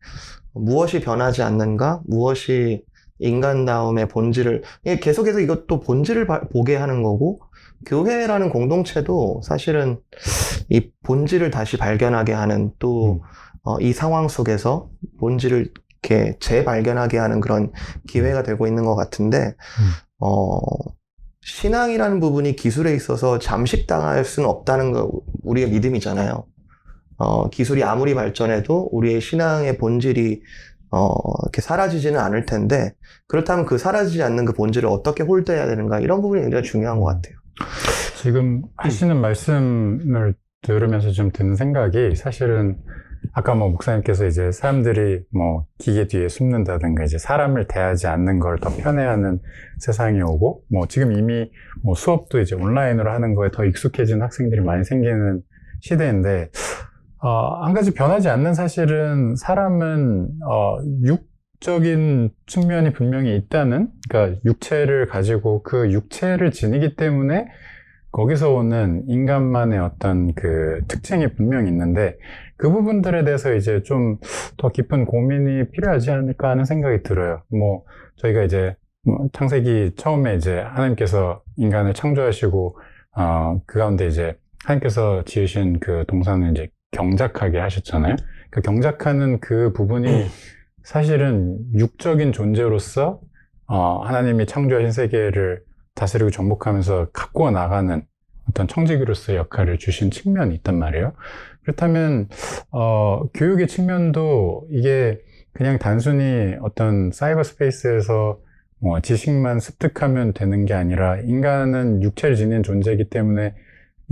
무엇이 변하지 않는가? 무엇이 인간다움의 본질을, 계속해서 이것도 본질을 보게 하는 거고, 교회라는 공동체도 사실은 이 본질을 다시 발견하게 하는, 또 이 상황 속에서 본질을 이렇게 재발견하게 하는 그런 기회가 되고 있는 것 같은데, 신앙이라는 부분이 기술에 있어서 잠식당할 수는 없다는 거 우리의 믿음이잖아요. 기술이 아무리 발전해도 우리의 신앙의 본질이 이렇게 사라지지는 않을 텐데, 그렇다면 그 사라지지 않는 그 본질을 어떻게 홀드해야 되는가, 이런 부분이 굉장히 중요한 것 같아요. 지금 하시는 말씀을 들으면서 좀 드는 생각이, 사실은 아까 뭐 목사님께서 이제 사람들이 뭐 기계 뒤에 숨는다든가 이제 사람을 대하지 않는 걸 더 편애하는 세상이 오고, 뭐 지금 이미 뭐 수업도 이제 온라인으로 하는 거에 더 익숙해진 학생들이 많이 생기는 시대인데, 한 가지 변하지 않는 사실은 사람은 육적인 측면이 분명히 있다는, 그러니까 육체를 가지고 그 육체를 지니기 때문에 거기서 오는 인간만의 어떤 그 특징이 분명히 있는데, 그 부분들에 대해서 이제 좀 더 깊은 고민이 필요하지 않을까 하는 생각이 들어요. 뭐 저희가 이제 창세기 처음에 이제 하나님께서 인간을 창조하시고 그 가운데 이제 하나님께서 지으신 그 동산을 이제 경작하게 하셨잖아요. 그 경작하는 그 부분이 사실은 육적인 존재로서 하나님이 창조하신 세계를 다스리고 정복하면서 가꾸어 나가는 어떤 청지기로서의 역할을 주신 측면이 있단 말이에요. 그렇다면 교육의 측면도 이게 그냥 단순히 어떤 사이버 스페이스에서 뭐 지식만 습득하면 되는 게 아니라, 인간은 육체를 지닌 존재이기 때문에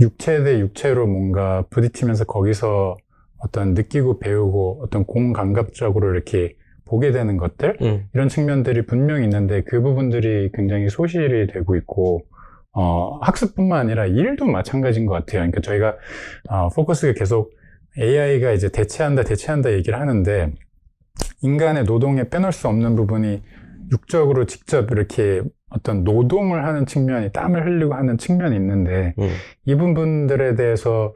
육체 대 육체로 뭔가 부딪히면서 거기서 어떤 느끼고 배우고 어떤 공감각적으로 이렇게 보게 되는 것들, 이런 측면들이 분명히 있는데, 그 부분들이 굉장히 소실이 되고 있고, 학습뿐만 아니라 일도 마찬가지인 것 같아요. 그러니까 저희가 포커스가 계속 AI가 이제 대체한다 얘기를 하는데, 인간의 노동에 빼놓을 수 없는 부분이 육적으로 직접 이렇게 어떤 노동을 하는 측면이, 땀을 흘리고 하는 측면이 있는데, 이 부분들에 대해서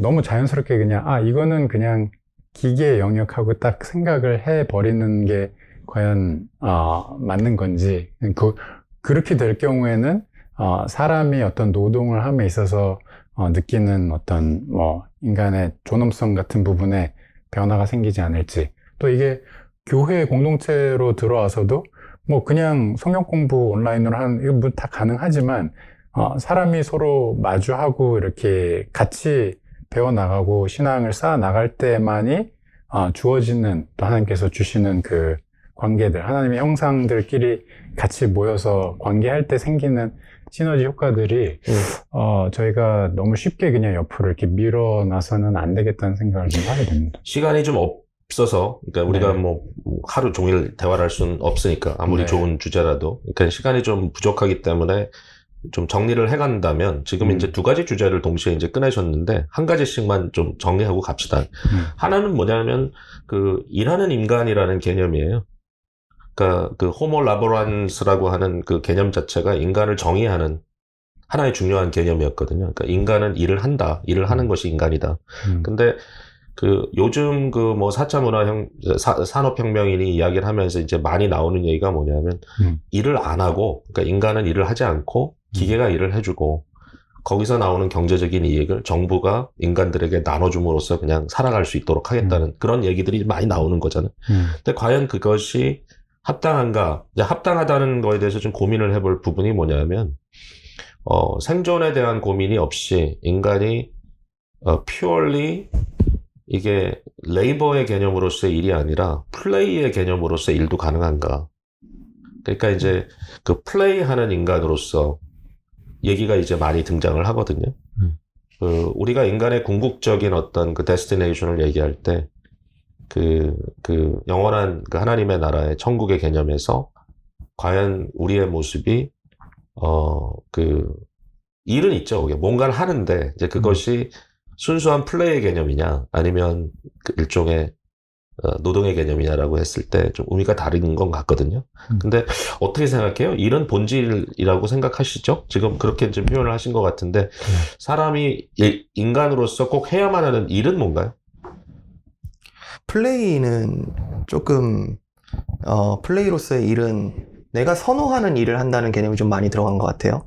너무 자연스럽게 그냥 이거는 그냥 기계의 영역하고 딱 생각을 해버리는 게 과연 맞는 건지, 그렇게 될 경우에는 사람이 어떤 노동을 함에 있어서 느끼는 어떤 뭐 인간의 존엄성 같은 부분에 변화가 생기지 않을지, 또 이게 교회 공동체로 들어와서도 뭐 그냥 성경 공부 온라인으로 하는, 이거 뭐 다 가능하지만 사람이 서로 마주하고 이렇게 같이 배워나가고 신앙을 쌓아나갈 때만이 주어지는 또 하나님께서 주시는 그 관계들, 하나님의 형상들끼리 같이 모여서 관계할 때 생기는 시너지 효과들이 저희가 너무 쉽게 그냥 옆으로 이렇게 밀어놔서는 안 되겠다는 생각을 좀 하게 됩니다. 시간이 좀 없어서, 그러니까 우리가 네. 뭐 하루 종일 대화를 할 수는 없으니까, 아무리 네. 좋은 주제라도. 그러니까 시간이 좀 부족하기 때문에 좀 정리를 해간다면, 지금 이제 두 가지 주제를 동시에 이제 꺼내셨는데, 한 가지씩만 좀 정리하고 갑시다. 하나는 뭐냐면, 그, 일하는 인간이라는 개념이에요. 그러니까 그 호모 라보란스라고 하는 그 개념 자체가 인간을 정의하는 하나의 중요한 개념이었거든요. 그러니까 인간은 일을 한다. 일을 하는 것이 인간이다. 근데 그 요즘 그 뭐 4차 산업혁명인이 이야기를 하면서 이제 많이 나오는 얘기가 뭐냐면 일을 안 하고, 그러니까 인간은 일을 하지 않고 기계가 일을 해주고, 거기서 나오는 경제적인 이익을 정부가 인간들에게 나눠줌으로써 그냥 살아갈 수 있도록 하겠다는 그런 얘기들이 많이 나오는 거잖아요. 근데 과연 그것이 합당한가? 이제 합당하다는 거에 대해서 좀 고민을 해볼 부분이 뭐냐면, 생존에 대한 고민이 없이 인간이 purely 이게 레이버의 개념으로서의 일이 아니라 플레이의 개념으로서의 일도 가능한가? 그러니까 이제 그 플레이하는 인간으로서 얘기가 이제 많이 등장을 하거든요. 우리가 인간의 궁극적인 어떤 그 데스티네이션을 얘기할 때 그 영원한 그 하나님의 나라의 천국의 개념에서 과연 우리의 모습이 그 일은 있죠. 그게 뭔가를 하는데 이제 그것이 순수한 플레이의 개념이냐 아니면 그 일종의 노동의 개념이냐라고 했을 때 좀 의미가 다른 건 같거든요. 근데 어떻게 생각해요? 일은 본질이라고 생각하시죠? 지금 그렇게 좀 표현을 하신 것 같은데 사람이 인간으로서 꼭 해야만 하는 일은 뭔가요? 플레이는 조금 플레이로서의 일은 내가 선호하는 일을 한다는 개념이 좀 많이 들어간 것 같아요.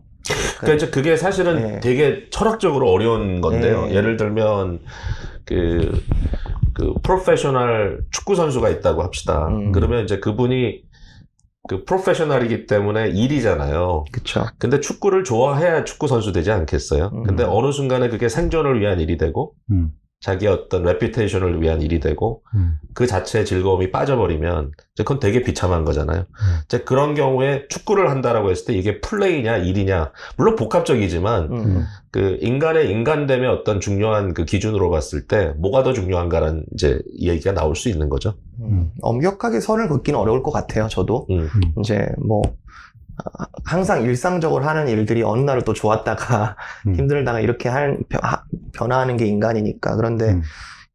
그러니까 이제 그게 사실은 네. 되게 철학적으로 어려운 건데요. 네. 예를 들면 그 프로페셔널 축구 선수가 있다고 합시다. 그러면 이제 그분이 그 프로페셔널이기 때문에 일이잖아요. 그쵸. 근데 축구를 좋아해야 축구 선수 되지 않겠어요? 근데 어느 순간에 그게 생존을 위한 일이 되고 자기의 어떤 레퓨테이션을 위한 일이 되고 그 자체의 즐거움이 빠져버리면 이제 그건 되게 비참한 거잖아요. 이제 그런 경우에 축구를 한다라고 했을 때 이게 플레이냐 일이냐 물론 복합적이지만 그 인간의 인간됨의 어떤 중요한 그 기준으로 봤을 때 뭐가 더 중요한가라는 이제 얘기가 나올 수 있는 거죠. 엄격하게 선을 긋기는 어려울 것 같아요. 저도 이제 뭐 항상 일상적으로 하는 일들이 어느 날은 또 좋았다가 힘들다가 이렇게 변화하는 게 인간이니까. 그런데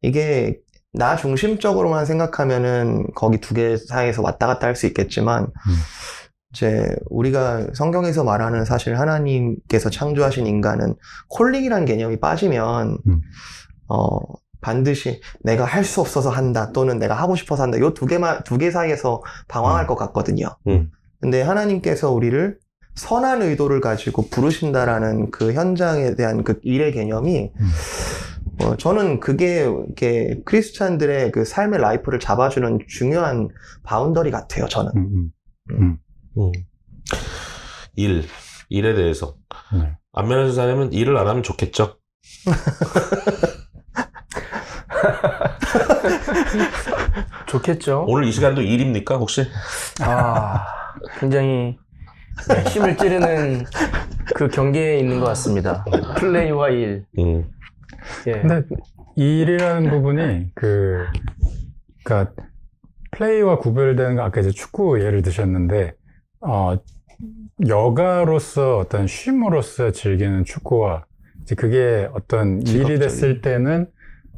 이게 나 중심적으로만 생각하면은 거기 두 개 사이에서 왔다 갔다 할 수 있겠지만 이제 우리가 성경에서 말하는 사실 하나님께서 창조하신 인간은 콜링이라는 개념이 빠지면 반드시 내가 할 수 없어서 한다 또는 내가 하고 싶어서 한다 요 두 개 사이에서 방황할 것 같거든요. 근데 하나님께서 우리를 선한 의도를 가지고 부르신다라는 그 현장에 대한 그 일의 개념이 저는 그게 이렇게 크리스찬들의 그 삶의 라이프를 잡아주는 중요한 바운더리 같아요. 저는. 일에 대해서 안면한 선생님은 일을 안 하면 좋겠죠? 좋겠죠. 오늘 이 시간도 일입니까 혹시? 굉장히 힘을 찌르는 그 경계에 있는 것 같습니다. 플레이와 일. 예. 근데 이 일이라는 부분이 그러니까 플레이와 구별되는 거 아까 이제 축구 예를 드셨는데 여가로서 어떤 쉼으로서 즐기는 축구와 이제 그게 어떤 일이 됐을 때는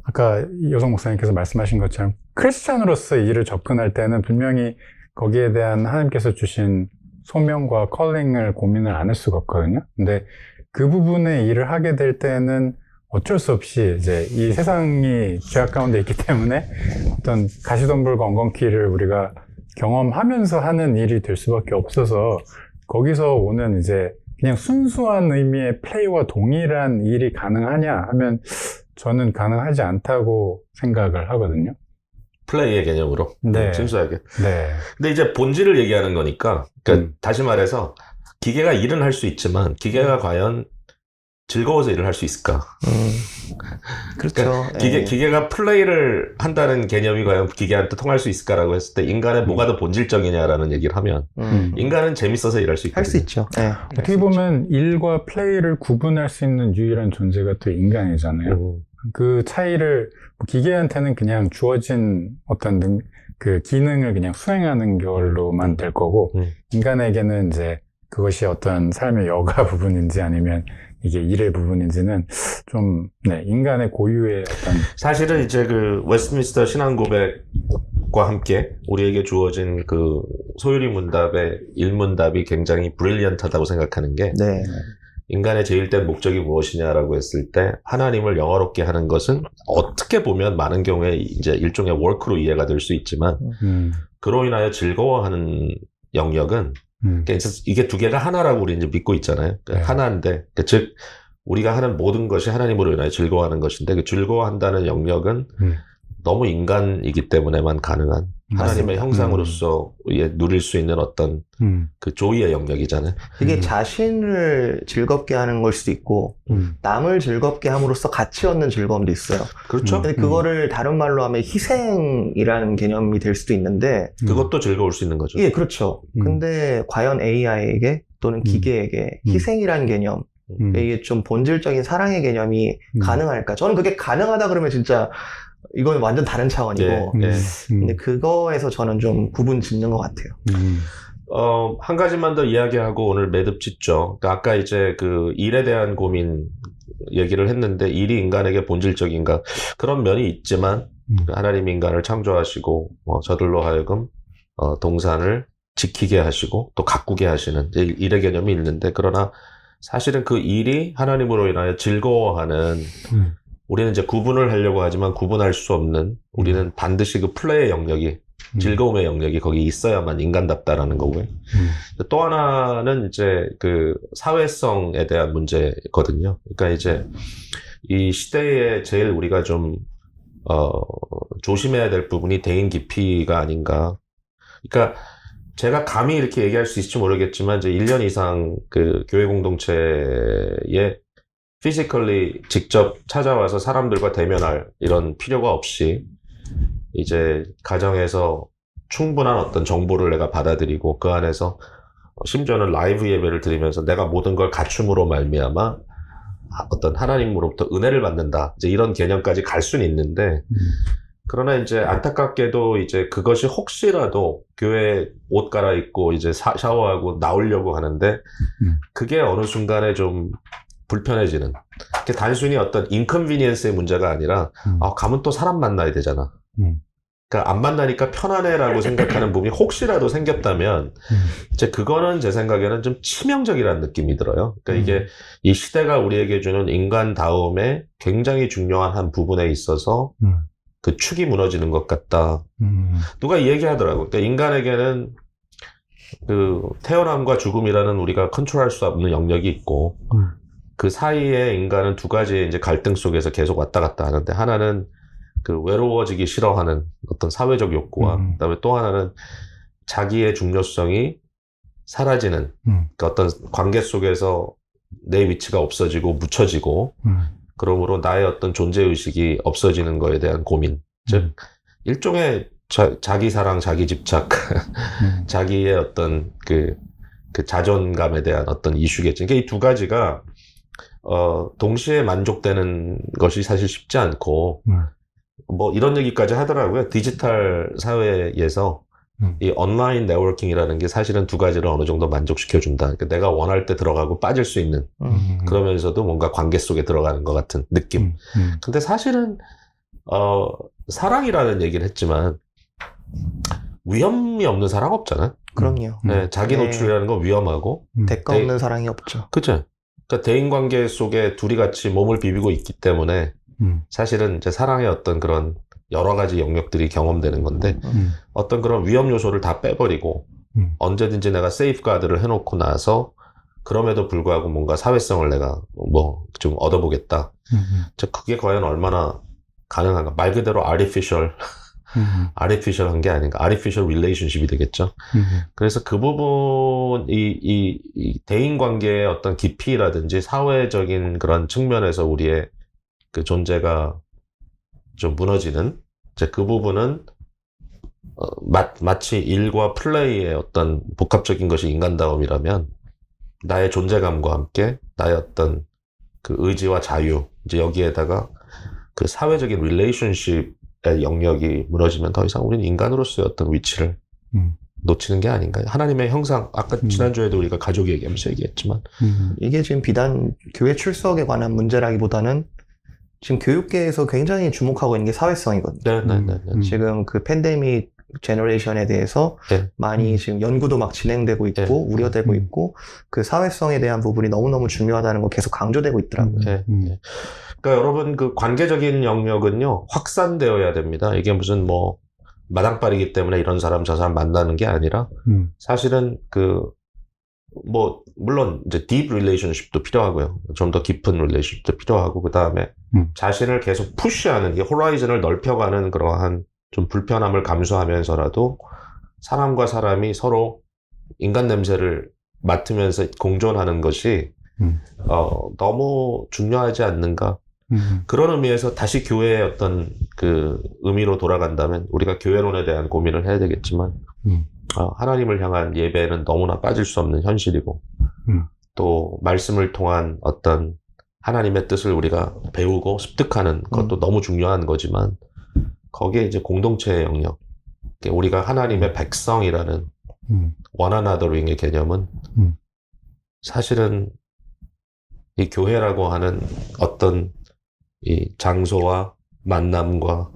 아까 여성 목사님께서 말씀하신 것처럼 크리스찬으로서 일을 접근할 때는 분명히 거기에 대한 하나님께서 주신 소명과 컬링을 고민을 안 할 수가 없거든요. 근데 그 부분에 일을 하게 될 때는 어쩔 수 없이 이제 이 세상이 죄악 가운데 있기 때문에 어떤 가시덤불과 엉겅퀴를 우리가 경험하면서 하는 일이 될 수밖에 없어서 거기서 오는 이제 그냥 순수한 의미의 플레이와 동일한 일이 가능하냐 하면 저는 가능하지 않다고 생각을 하거든요. 플레이의 개념으로. 네. 순수하게. 네. 근데 이제 본질을 얘기하는 거니까, 그러니까 다시 말해서 기계가 일은 할 수 있지만 기계가 과연 즐거워서 일을 할 수 있을까? 그렇죠. 예. 기계가 플레이를 한다는 개념이 과연 기계한테 통할 수 있을까라고 했을 때 인간의 뭐가 더 본질적이냐라는 얘기를 하면 인간은 재밌어서 일할 수 할 수 있거든요. 있죠. 예. 어떻게 보면 일과 플레이를 구분할 수 있는 유일한 존재가 또 인간이잖아요. 그 차이를 뭐 기계한테는 그냥 주어진 어떤 그 기능을 그냥 수행하는 걸로만 될 거고 인간에게는 이제 그것이 어떤 삶의 여가 부분인지 아니면 이게 일의 부분인지는 좀 네, 인간의 고유의 어떤 사실은 이제 그 웨스트민스터 신앙 고백과 함께 우리에게 주어진 그 소유리 문답의 일문답이 굉장히 브릴리언트하다고 생각하는 게 네. 인간의 제일된 목적이 무엇이냐라고 했을 때 하나님을 영화롭게 하는 것은 어떻게 보면 많은 경우에 이제 일종의 워크로 이해가 될 수 있지만 그로 인하여 즐거워하는 영역은 그러니까 이게 두 개가 하나라고 우리 이제 믿고 있잖아요. 그러니까 네. 하나인데 그러니까 즉 우리가 하는 모든 것이 하나님으로 인하여 즐거워하는 것인데 그 즐거워한다는 영역은 너무 인간이기 때문에만 가능한 하나님의 맞습니다. 형상으로서 누릴 수 있는 어떤 그 조이의 영역이잖아요. 이게 자신을 즐겁게 하는 걸 수도 있고 남을 즐겁게 함으로써 같이 얻는 즐거움도 있어요. 그렇죠? 근데 그거를 다른 말로 하면 희생이라는 개념이 될 수도 있는데 그것도 즐거울 수 있는 거죠. 예, 그렇죠. 근데 과연 AI에게 또는 기계에게 희생이라는 개념 이게 좀 본질적인 사랑의 개념이 가능할까? 저는 그게 가능하다 그러면 진짜 이건 완전 다른 차원이고 예, 예. 근데 그거에서 저는 좀 구분 짓는 것 같아요. 한 가지만 더 이야기하고 오늘 매듭 짓죠. 그러니까 아까 이제 그 일에 대한 고민 얘기를 했는데 일이 인간에게 본질적인가 그런 면이 있지만 하나님 인간을 창조하시고 저들로 하여금 동산을 지키게 하시고 또 가꾸게 하시는 일의 개념이 있는데 그러나 사실은 그 일이 하나님으로 인하여 즐거워하는 우리는 이제 구분을 하려고 하지만 구분할 수 없는 우리는 반드시 그 플레이의 영역이 즐거움의 영역이 거기 있어야만 인간답다라는 거고요. 또 하나는 이제 그 사회성에 대한 문제거든요. 그러니까 이제 이 시대에 제일 우리가 좀 조심해야 될 부분이 대인 기피가 아닌가. 그러니까 제가 감히 이렇게 얘기할 수 있을지 모르겠지만 이제 1년 이상 그 교회 공동체에 피지컬리 직접 찾아와서 사람들과 대면할 이런 필요가 없이 이제 가정에서 충분한 어떤 정보를 내가 받아들이고 그 안에서 심지어는 라이브 예배를 드리면서 내가 모든 걸 갖춤으로 말미암아 어떤 하나님으로부터 은혜를 받는다 이제 이런 개념까지 갈 수는 있는데 그러나 이제 안타깝게도 이제 그것이 혹시라도 교회 옷 갈아입고 이제 샤워하고 나오려고 하는데 그게 어느 순간에 좀 불편해지는. 그게 단순히 어떤 인컨비니언스의 문제가 아니라 가면 또 사람 만나야 되잖아. 그러니까 안 만나니까 편안해라고 생각하는 부분이 혹시라도 생겼다면 이제 그거는 제 생각에는 좀 치명적이라는 느낌이 들어요. 그러니까 이게 이 시대가 우리에게 주는 인간다움의 굉장히 중요한 한 부분에 있어서 그 축이 무너지는 것 같다. 누가 이 얘기하더라고. 그러니까 인간에게는 그 태어남과 죽음이라는 우리가 컨트롤할 수 없는 영역이 있고 그 사이에 인간은 두 가지의 이제 갈등 속에서 계속 왔다 갔다 하는데 하나는 그 외로워지기 싫어하는 어떤 사회적 욕구와 그다음에 또 하나는 자기의 중요성이 사라지는 그 어떤 관계 속에서 내 위치가 없어지고 묻혀지고 그러므로 나의 어떤 존재의식이 없어지는 거에 대한 고민 즉 일종의 자기 사랑, 자기 집착 자기의 어떤 그 자존감에 대한 어떤 이슈겠죠. 그러니까 이 두 가지가 동시에 만족되는 것이 사실 쉽지 않고 뭐 이런 얘기까지 하더라고요. 디지털 사회에서 이 온라인 네트워킹이라는 게 사실은 두 가지를 어느 정도 만족시켜준다. 그러니까 내가 원할 때 들어가고 빠질 수 있는 그러면서도 뭔가 관계 속에 들어가는 것 같은 느낌. 근데 사실은 사랑이라는 얘기를 했지만 위험이 없는 사랑 없잖아요. 그럼요. 네, 자기 노출이라는 건 위험하고 대가 없는 사랑이 없죠. 그죠? 그러니까 대인관계 속에 둘이 같이 몸을 비비고 있기 때문에 사실은 이제 사랑의 어떤 그런 여러 가지 영역들이 경험되는 건데 어떤 그런 위험 요소를 다 빼버리고 언제든지 내가 세이프가드를 해놓고 나서 그럼에도 불구하고 뭔가 사회성을 내가 뭐 좀 얻어보겠다. 그게 과연 얼마나 가능한가? 말 그대로 artificial artificial한 게 아닌가, artificial relationship이 되겠죠. 그래서 그 부분, 이 대인 관계의 어떤 깊이라든지 사회적인 그런 측면에서 우리의 그 존재가 좀 무너지는, 이제 그 부분은 마치 일과 플레이의 어떤 복합적인 것이 인간다움이라면 나의 존재감과 함께 나의 어떤 그 의지와 자유, 이제 여기에다가 그 사회적인 릴레이션십의 영역이 무너지면 더 이상 우리는 인간으로서의 어떤 위치를 놓치는 게 아닌가요? 하나님의 형상, 아까 지난주에도 우리가 가족 얘기하면서 얘기했지만 이게 지금 비단 교회 출석에 관한 문제라기보다는 지금 교육계에서 굉장히 주목하고 있는 게 사회성이거든요. 네네네. 지금 그 팬데믹 제너레이션에 대해서 네. 많이 지금 연구도 막 진행되고 있고 네. 우려되고 있고 그 사회성에 대한 부분이 너무너무 중요하다는 거 계속 강조되고 있더라고요. 네. 그러니까 여러분 그 관계적인 영역은요 확산되어야 됩니다. 이게 무슨 뭐 마당발이기 때문에 이런 사람 저 사람 만나는 게 아니라 사실은 그 뭐 물론 이제 deep relationship도 필요하고요. 좀 더 깊은 relationship도 필요하고 그 다음에 자신을 계속 푸시하는 게 호라이즌을 넓혀가는 그러한 좀 불편함을 감수하면서라도 사람과 사람이 서로 인간 냄새를 맡으면서 공존하는 것이 너무 중요하지 않는가. 그런 의미에서 다시 교회의 어떤 그 의미로 돌아간다면 우리가 교회론에 대한 고민을 해야 되겠지만 하나님을 향한 예배는 너무나 빠질 수 없는 현실이고 또 말씀을 통한 어떤 하나님의 뜻을 우리가 배우고 습득하는 것도 너무 중요한 거지만 거기에 이제 공동체의 영역, 우리가 하나님의 백성이라는 one anothering의 개념은 사실은 이 교회라고 하는 어떤 이 장소와 만남과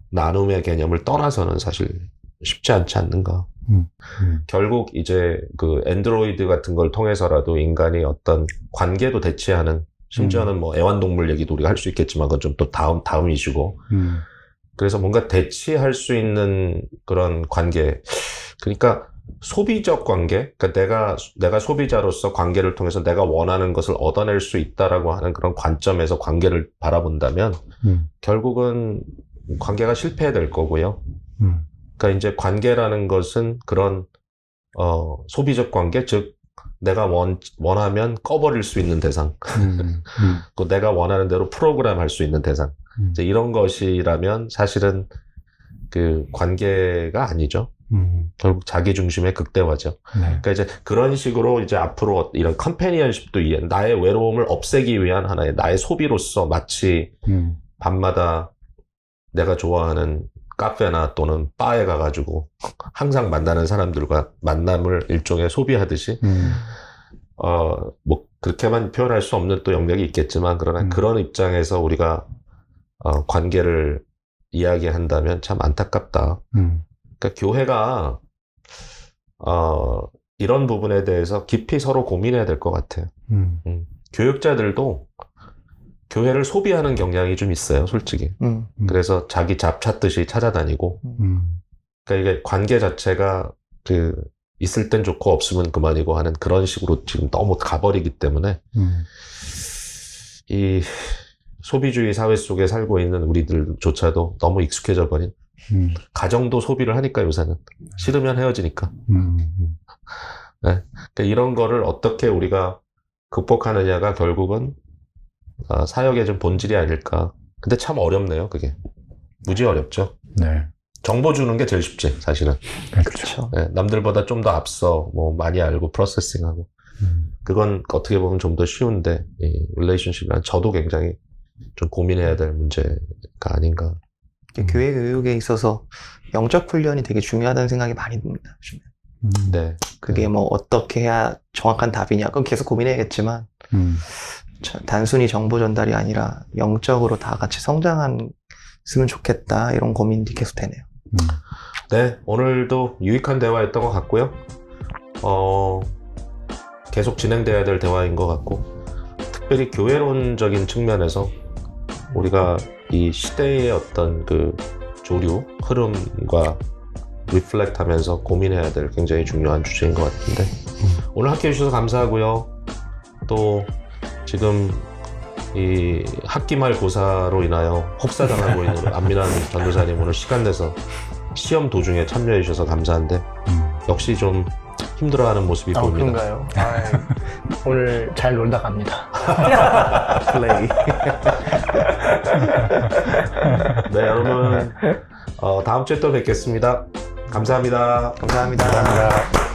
나눔의 개념을 떠나서는 사실 쉽지 않지 않는가. 결국 이제 그 엔드로이드 같은 걸 통해서라도 인간이 어떤 관계도 대체하는, 심지어는 뭐 애완동물 얘기도 우리가 할 수 있겠지만 그건 좀 또 다음 이슈고. 그래서 뭔가 대치할 수 있는 그런 관계. 그러니까 소비적 관계, 그러니까 내가 소비자로서 관계를 통해서 내가 원하는 것을 얻어낼 수 있다라고 하는 그런 관점에서 관계를 바라본다면 결국은 관계가 실패될 거고요. 그러니까 이제 관계라는 것은 그런 소비적 관계, 즉 내가 원하면 꺼버릴 수 있는 대상, 또 내가 원하는 대로 프로그램할 수 있는 대상, 이제 이런 것이라면 사실은 그 관계가 아니죠. 결국 자기 중심의 극대화죠. 네. 그러니까 이제 그런 식으로 이제 앞으로 이런 컴패니언십도 나의 외로움을 없애기 위한 하나의 나의 소비로서 마치 밤마다 내가 좋아하는 카페나 또는 바에 가가지고 항상 만나는 사람들과 만남을 일종의 소비하듯이 뭐 그렇게만 표현할 수 없는 또 영역이 있겠지만 그러나 그런 입장에서 우리가 관계를 이야기한다면 참 안타깝다. 그러니까 교회가 이런 부분에 대해서 깊이 서로 고민해야 될 것 같아요. 교육자들도 교회를 소비하는 경향이 좀 있어요, 솔직히. 그래서 자기 잡 찾듯이 찾아다니고. 그러니까 이게 관계 자체가 그 있을 땐 좋고 없으면 그만이고 하는 그런 식으로 지금 너무 가버리기 때문에 이 소비주의 사회 속에 살고 있는 우리들조차도 너무 익숙해져 버린 가정도 소비를 하니까 요새는 싫으면 헤어지니까. 네. 그러니까 이런 거를 어떻게 우리가 극복하느냐가 결국은 사역의 좀 본질이 아닐까. 근데 참 어렵네요, 그게. 무지 어렵죠. 네. 정보 주는 게 제일 쉽지, 사실은. 그렇죠. 네, 남들보다 좀 더 앞서 뭐 많이 알고 프로세싱하고 그건 어떻게 보면 좀 더 쉬운데 이 릴레이션십이란 저도 굉장히 좀 고민해야 될 문제가 아닌가. 교회 교육에 있어서 영적 훈련이 되게 중요하다는 생각이 많이 듭니다. 요즘에. 네. 그게 뭐 어떻게 해야 정확한 답이냐 그건 계속 고민해야겠지만 단순히 정보 전달이 아니라 영적으로 다 같이 성장했으면 좋겠다 이런 고민이 계속 되네요. 네, 오늘도 유익한 대화였던 것 같고요. 계속 진행돼야 될 대화인 것 같고 특별히 교회론적인 측면에서 우리가 이 시대의 어떤 그 조류, 흐름과 리플렉트 하면서 고민해야 될 굉장히 중요한 주제인 것 같은데 오늘 함께 해주셔서 감사하고요. 또 지금 이 학기말 고사로 인하여 혹사당하고 있는 안민환 전도사님 오늘 시간 내서 시험 도중에 참여해 주셔서 감사한데 역시 좀 힘들어하는 모습이 보입니다. 그런가요? 오늘 잘 놀다 갑니다. 플레이. 네, 여러분 다음 주에 또 뵙겠습니다. 감사합니다. 감사합니다. 감사합니다.